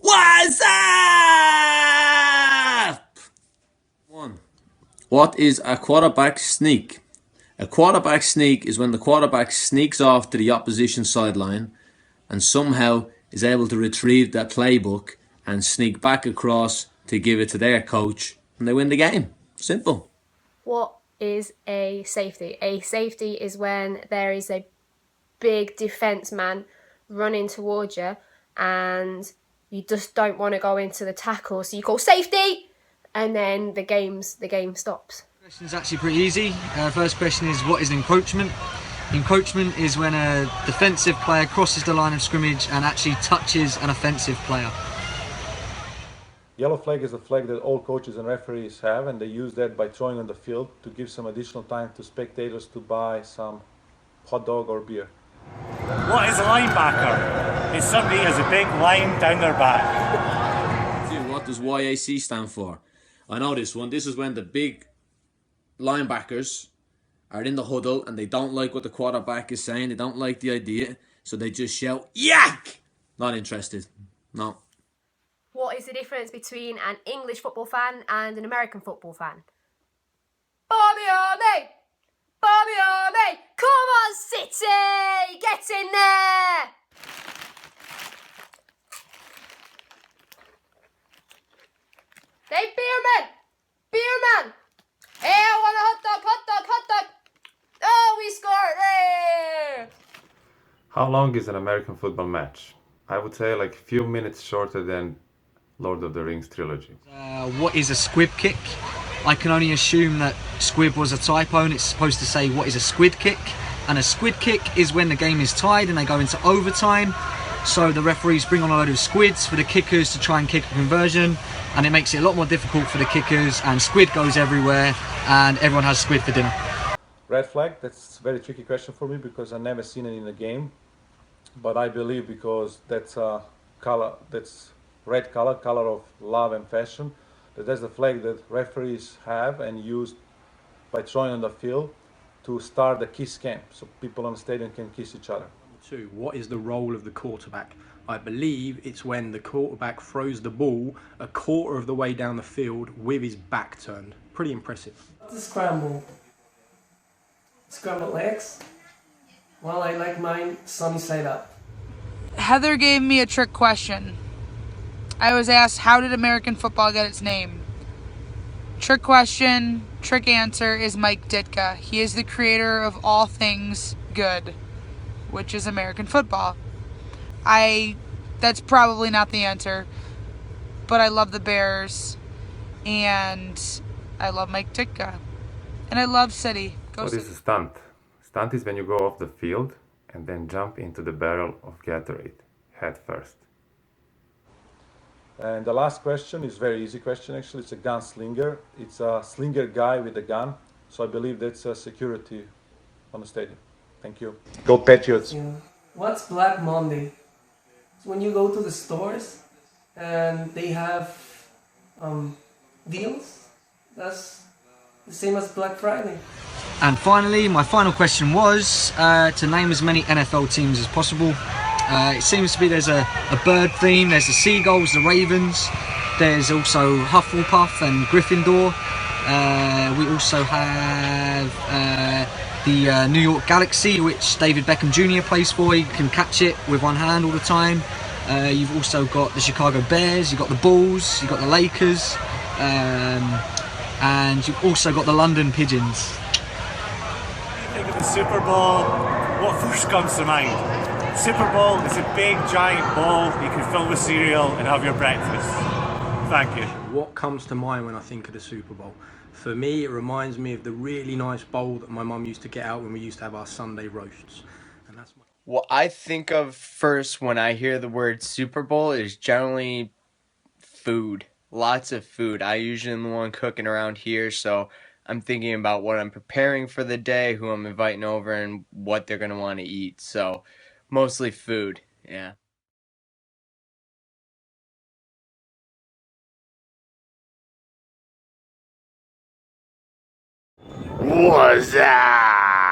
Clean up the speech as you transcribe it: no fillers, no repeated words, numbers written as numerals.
What's up? One. What is a quarterback sneak? A quarterback sneak is when the quarterback sneaks off to the opposition sideline and somehow is able to retrieve that playbook and sneak back across to give it to their coach and they win the game. Simple. What is a safety? A safety is when there is a big defence man running towards you and you just don't want to go into the tackle, so you call safety and then the game stops. Question is actually pretty easy. First question is, what is encroachment? Encroachment is when a defensive player crosses the line of scrimmage and actually touches an offensive player. Yellow flag is a flag that all coaches and referees have, and they use that by throwing on the field to give some additional time to spectators to buy some hot dog or beer. What is a linebacker? It's somebody who has a big line down their back. What does YAC stand for? I know this one. This is when the big linebackers are in the huddle and they don't like what the quarterback is saying. They don't like the idea, so they just shout, "Yak!" Not interested. No. What is the difference between an English football fan and an American football fan? Bobby Army! Bobby Army! Come on, City! Get in there! Hey, Beerman! Beerman! Hey, I want a hot dog, hot dog, hot dog! Oh, we scored! Hey! How long is an American football match? I would say like a few minutes shorter than Lord of the Rings trilogy. What is a squib kick? I can only assume that squib was a typo and it's supposed to say what is a squid kick. And a squid kick is when the game is tied and they go into overtime. So the referees bring on a load of squids for the kickers to try and kick a conversion, and it makes it a lot more difficult for the kickers, and squid goes everywhere and everyone has squid for dinner. Red flag, that's a very tricky question for me because I've never seen it in a game. But I believe because that's a color, that's red color of love and fashion, that's the flag that referees have and use by throwing on the field to start the kiss camp, so people on the stadium can kiss each other. Two, what is the role of the quarterback? I believe it's when the quarterback throws the ball a quarter of the way down the field with his back turned. Pretty impressive. What's a scramble? Scrambled eggs? Well, I like mine sunny side up. Heather gave me a trick question. I was asked, how did American football get its name? Trick question, trick answer is Mike Ditka. He is the creator of all things good, which is American football. That's probably not the answer, but I love the Bears, and I love Mike Ditka, and I love City. What is a stunt? Stunt is when you go off the field and then jump into the barrel of Gatorade, head first. And the last question is a very easy question actually. It's a gunslinger. It's a slinger guy with a gun. So I believe that's a security on the stadium. Thank you. Go Patriots. Yeah. What's Black Monday? It's when you go to the stores and they have deals. That's the same as Black Friday. And finally, my final question was to name as many NFL teams as possible. It seems to be there's a bird theme, there's the Seagulls, the Ravens, there's also Hufflepuff and Gryffindor. We also have the New York Galaxy, which David Beckham Jr. plays for. He can catch it with one hand all the time. You've also got the Chicago Bears, you've got the Bulls, you've got the Lakers, and you've also got the London Pigeons. Think of the Super Bowl, what first comes to mind? Super Bowl is a big giant bowl you can fill with cereal and have your breakfast. Thank you. What comes to mind when I think of the Super Bowl? For me, it reminds me of the really nice bowl that my mum used to get out when we used to have our Sunday roasts. And that's what I think of first when I hear the word Super Bowl is generally food. Lots of food. I usually am the one cooking around here, so I'm thinking about what I'm preparing for the day, who I'm inviting over, and what they're going to want to eat. So mostly food, yeah. What's that?